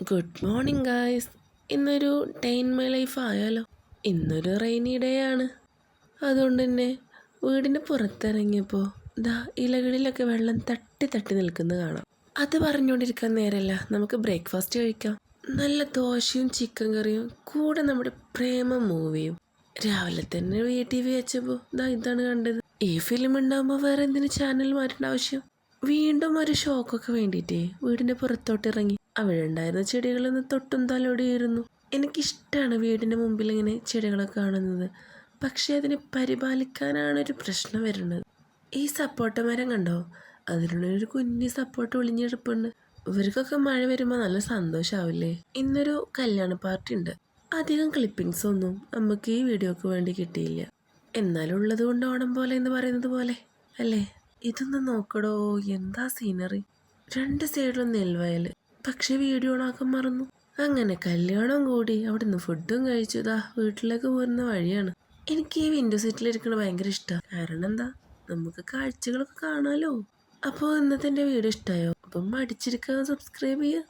Good morning guys. ഇന്നൊരു day in my life ആയാലോ. ഇന്നൊരു റെയിനി ഡേ ആണ്. അതുകൊണ്ട് തന്നെ വീടിൻ്റെ പുറത്തിറങ്ങിയപ്പോൾ ഇലകളിലൊക്കെ വെള്ളം തട്ടി തട്ടി നിൽക്കുന്നത് കാണാം. അത് പറഞ്ഞുകൊണ്ടിരിക്കാൻ നേരമല്ല, നമുക്ക് ബ്രേക്ക്ഫാസ്റ്റ് കഴിക്കാം. നല്ല ദോശയും ചിക്കൻ കറിയും കൂടെ നമ്മുടെ പ്രേമ മൂവിയും. രാവിലെ തന്നെ TV വെച്ചപ്പോൾ ഇതാണ് കണ്ടത്. ഈ ഫിലിം ഉണ്ടാകുമ്പോൾ വേറെ എന്തിനു ചാനൽ മാറ്റേണ്ട ആവശ്യം. വീണ്ടും ഒരു ഷോക്കൊക്കെ വേണ്ടിയിട്ടേ വീടിൻ്റെ പുറത്തോട്ട് ഇറങ്ങി. അവിടെ ഉണ്ടായിരുന്ന ചെടികളൊന്ന് തൊട്ടും തലോടിയിരുന്നു. എനിക്കിഷ്ടമാണ് വീടിൻ്റെ മുമ്പിൽ ഇങ്ങനെ ചെടികളൊക്കെ കാണുന്നത്. പക്ഷേ അതിനെ പരിപാലിക്കാനാണ് ഒരു പ്രശ്നം വരുന്നത്. ഈ സപ്പോട്ട മരം കണ്ടോ, അതിനുള്ളൊരു കുഞ്ഞ് സപ്പോട്ട ഒളിഞ്ഞെടുപ്പുണ്ട്. ഇവർക്കൊക്കെ മഴ വരുമ്പോൾ നല്ല സന്തോഷമാവില്ലേ. ഇന്നൊരു കല്യാണ പാർട്ടി ഉണ്ട്. അധികം ക്ലിപ്പിങ്സ് ഒന്നും നമുക്ക് ഈ വീഡിയോക്ക് വേണ്ടി കിട്ടിയില്ല. എന്നാലും ഉള്ളത് കൊണ്ട് ഓണം പോലെ എന്ന് പറയുന്നത് പോലെ അല്ലേ. ഇതൊന്ന് നോക്കടോ, എന്താ സീനറി. രണ്ട് സൈഡിലും നെൽവയൽ. പക്ഷെ വീഡിയോ ഓണാക്കാൻ മറന്നു. അങ്ങനെ കല്യാണം കൂടി അവിടുന്ന് ഫുഡും കഴിച്ചു വീട്ടിലേക്ക് പോരുന്ന വഴിയാണ്. എനിക്ക് ഈ വിൻഡോ സീറ്റിലിരിക്കണത് ഭയങ്കര ഇഷ്ടമാണ്. കാരണം എന്താ, നമുക്ക് കാഴ്ചകളൊക്കെ കാണാലോ. അപ്പോൾ ഇന്നത്തെ എൻ്റെ വീഡിയോ ഇഷ്ടമായോ? അപ്പം മടിച്ചിരിക്കാൻ സബ്സ്ക്രൈബ് ചെയ്യുക.